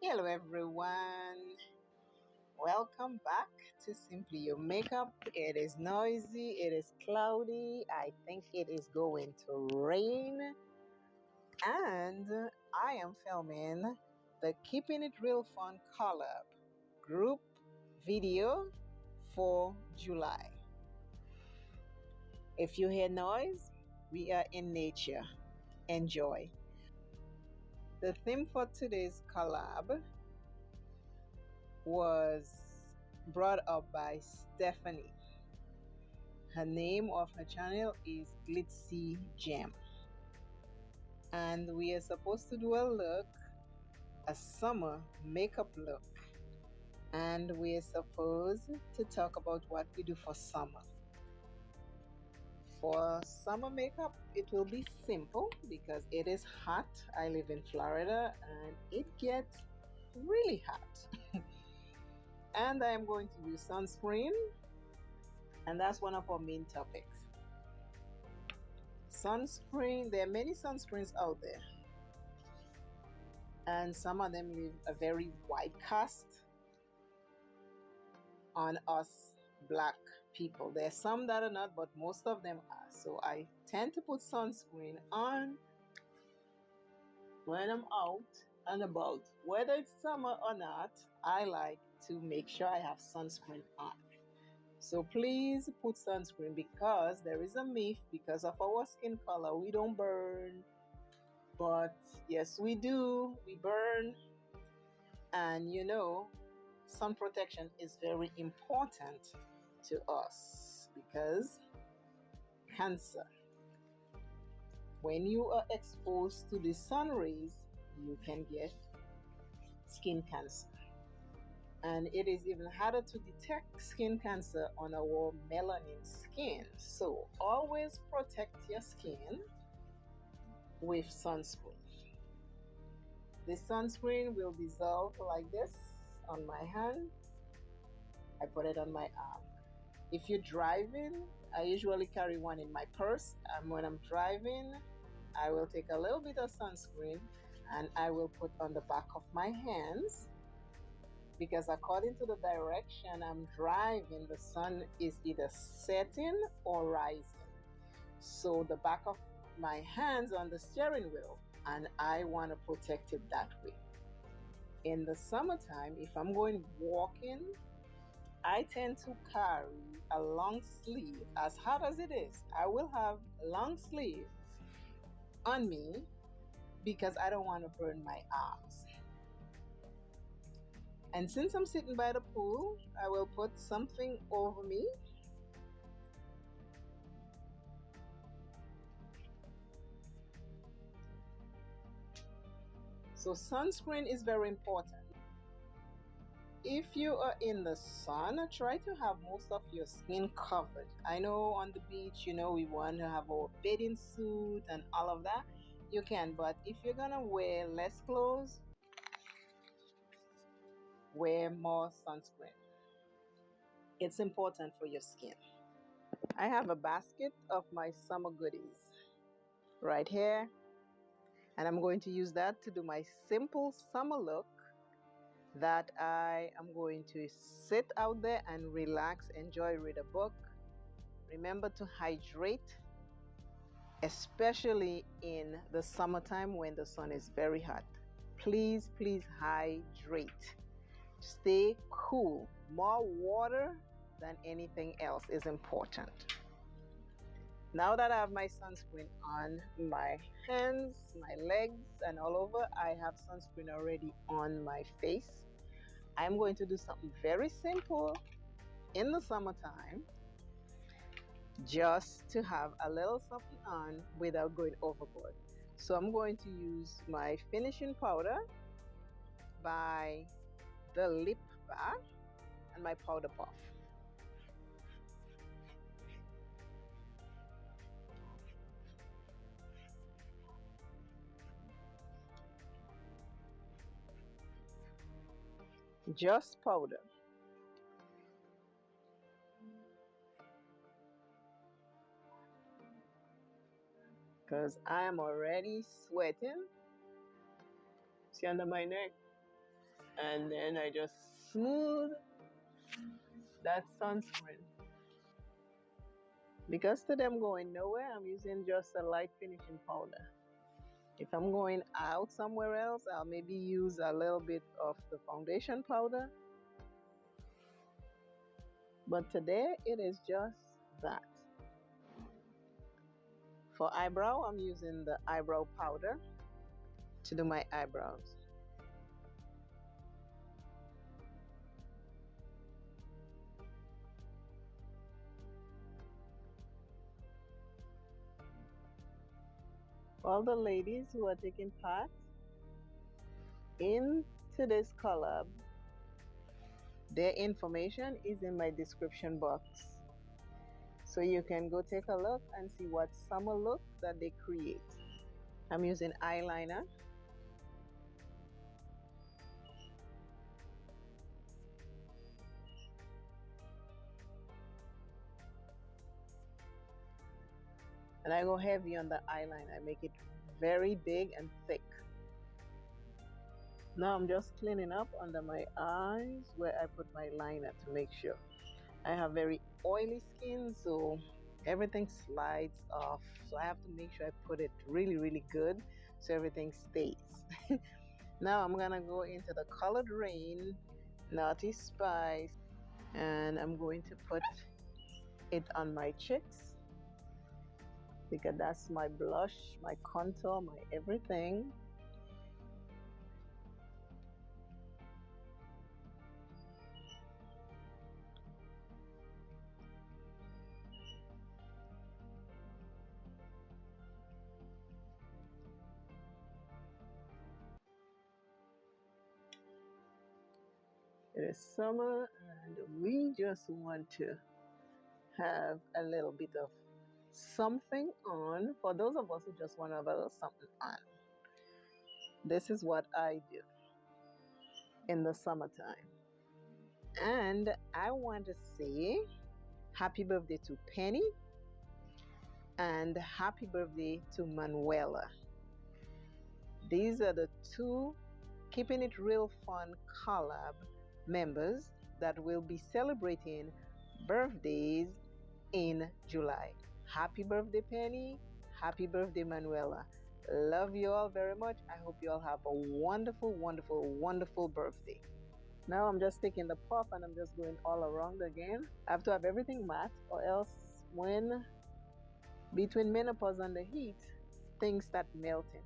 Hello everyone, welcome back to Simply Your Makeup. It is noisy, it is cloudy, I think it is going to rain, and I am filming the Keeping It Real Fun Collab group video for July. If you hear noise, we are in nature. Enjoy. The theme for today's collab was brought up by Stephanie. Her name of her channel is GLITZZY Gem, and we are supposed to do a summer makeup look, and we are supposed to talk about what we do for summer. For summer makeup, it will be simple because it is hot. I live in Florida and it gets really hot. And I am going to use sunscreen, and that's one of our main topics. Sunscreen, there are many sunscreens out there, and some of them leave a very white cast on us black people. There are some that are not, but most of them are. So I tend to put sunscreen on when I'm out and about. Whether it's summer or not, I like to make sure I have sunscreen on. So please put sunscreen, because there is a myth, because of our skin color, we don't burn. But yes, we do. We burn. And you know, sun protection is very important to us because cancer. When you are exposed to the sun rays, you can get skin cancer. And it is even harder to detect skin cancer on our melanin skin. So always protect your skin with sunscreen. The sunscreen will dissolve like this on my hand. I put it on my arm. If you're driving, I usually carry one in my purse, and when I'm driving, I will take a little bit of sunscreen and I will put on the back of my hands, because according to the direction I'm driving, the sun is either setting or rising. So the back of my hands on the steering wheel, and I want to protect it that way. In the summertime, if I'm going walking, I tend to carry a long sleeve. As hot as it is, I will have a long sleeve on me because I don't want to burn my arms. And since I'm sitting by the pool, I will put something over me. So sunscreen is very important. If you are in the sun, try to have most of your skin covered. I know on the beach, we want to have our bathing suit and all of that. You can, but if you're gonna wear less clothes, wear more sunscreen. It's important for your skin. I have a basket of my summer goodies right here, and I'm going to use that to do my simple summer look that I am going to sit out there and relax, enjoy, read a book. Remember to hydrate, especially in the summertime when the sun is very hot. Please, please hydrate. Stay cool. More water than anything else is important. Now that I have my sunscreen on my hands, my legs, and all over, I have sunscreen already on my face. I'm going to do something very simple in the summertime, just to have a little something on without going overboard. So I'm going to use my finishing powder by the Lip Bar and my powder puff. Just powder. Because I am already sweating. See under my neck? And then I just smooth that sunscreen. Because today I'm going nowhere, I'm using just a light finishing powder. If I'm going out somewhere else, I'll maybe use a little bit of the foundation powder. But today it is just that. For eyebrow, I'm using the eyebrow powder to do my eyebrows. All the ladies who are taking part in today's collab, their information is in my description box. So you can go take a look and see what summer look that they create. I'm using eyeliner. And I go heavy on the eyeliner. I make it very big and thick. Now I'm just cleaning up under my eyes where I put my liner to make sure. I have very oily skin, so everything slides off. So I have to make sure I put it really good so everything stays. Now I'm gonna go into the Colored Rain Naughty Spice, and I'm going to put it on my cheeks because that's my blush, my contour, my everything. It is summer and we just want to have a little bit of something on. For those of us who just want to have a little something on, this is what I do in the summertime. And I want to say happy birthday to Penny and happy birthday to Manuela. These are the two Keeping It Real Fun collab members that will be celebrating birthdays in July. Happy birthday, Penny. Happy birthday, Manuela. Love you all very much. I hope you all have a wonderful birthday. Now I'm just taking the puff and I'm just going all around again. I have to have everything matte, or else when between menopause and the heat, things start melting.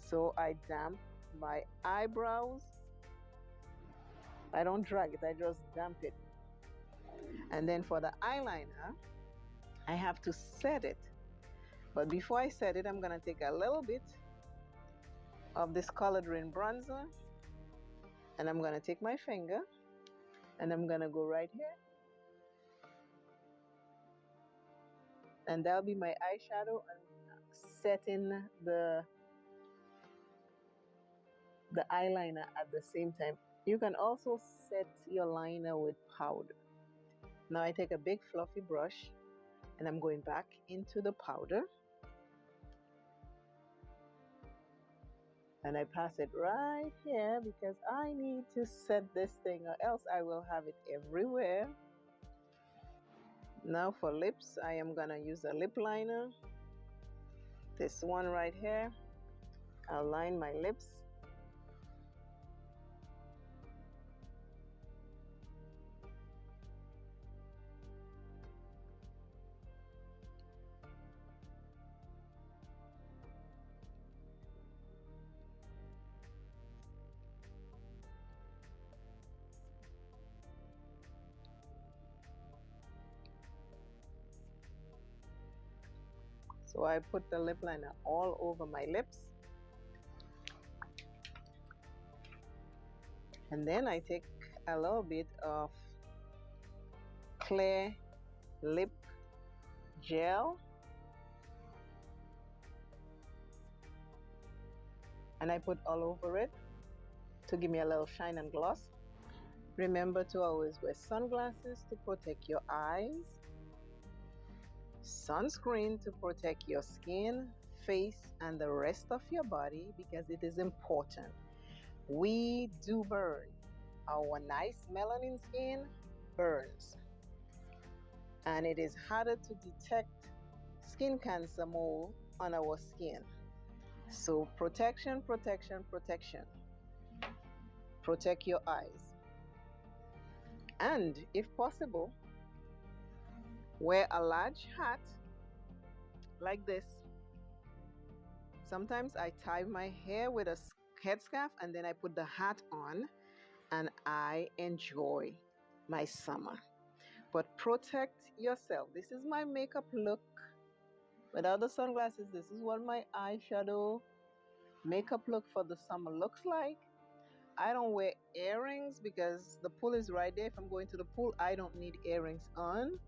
So I damp my eyebrows. I don't drag it, I just damp it. And then for the eyeliner, I have to set it. But before I set it, I'm gonna take a little bit of this Colored Rain bronzer, and I'm gonna take my finger and I'm gonna go right here, and that'll be my eyeshadow, and setting the eyeliner at the same time. You can also set your liner with powder. Now I take a big fluffy brush and I'm going back into the powder and I pass it right here because I need to set this thing or else I will have it everywhere. Now for lips, I am gonna use a lip liner. This one right here. I'll line my lips. So I put the lip liner all over my lips. And then I take a little bit of clear lip gel and I put all over it to give me a little shine and gloss. Remember to always wear sunglasses to protect your eyes, sunscreen to protect your skin, face, and the rest of your body because it is important. We do burn. our nice melanin skin burns, and it is harder to detect skin cancer mole on our skin. So protection, protection, protection. Protect your eyes. And if possible, wear a large hat like this. Sometimes I tie my hair with a headscarf and then I put the hat on and I enjoy my summer. But protect yourself. This is my makeup look. Without the sunglasses, this is what my eyeshadow makeup look for the summer looks like. I don't wear earrings because the pool is right there. If I'm going to the pool, I don't need earrings on.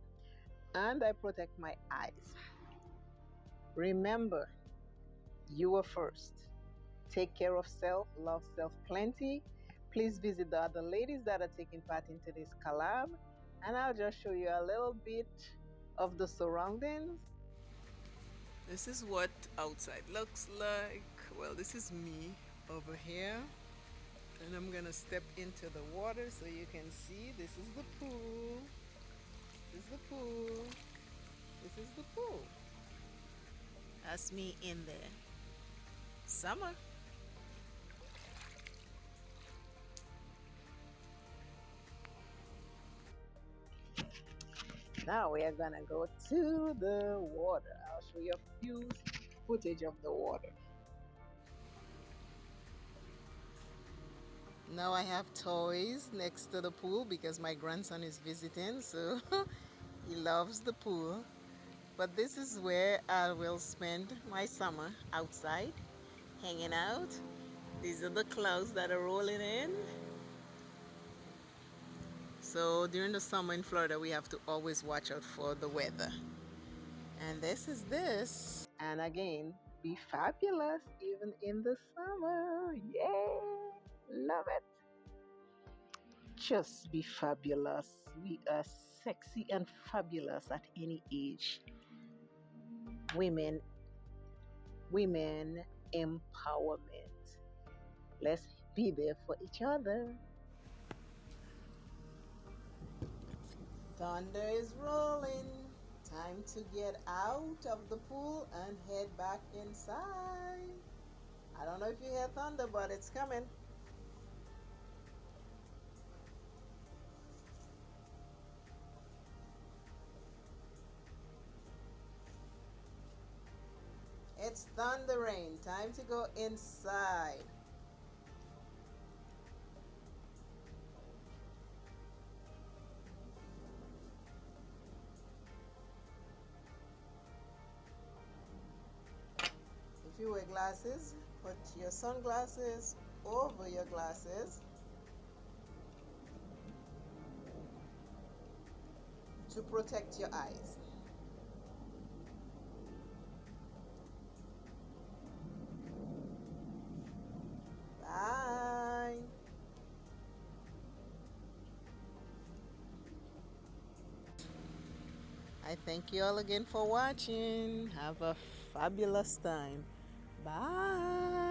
And I protect my eyes. Remember, you are first. Take care of self, love self plenty. Please visit the other ladies that are taking part into this collab, and I'll just show you a little bit of the surroundings. This is what outside looks like. Well, this is me over here, and I'm gonna step into the water so you can see. This is the pool. This is the pool. This is the pool. That's me in there. Summer. Now we are gonna go to the water. I'll show you a few footage of the water. Now I have toys next to the pool because my grandson is visiting, so he loves the pool. But this is where I will spend my summer, outside, hanging out. These are the clouds that are rolling in. So during the summer in Florida, we have to always watch out for the weather. And this is this. And again, be fabulous even in the summer. Yay! Love it. Just be fabulous. We are sexy and fabulous at any age. Women empowerment. Let's be there for each other. Thunder is rolling. Time to get out of the pool and head back inside. I don't know if you hear thunder, but it's coming. It's thunder rain. Time to go inside. If you wear glasses, put your sunglasses over your glasses to protect your eyes. Bye. I thank you all again for watching. Have a fabulous time. Bye.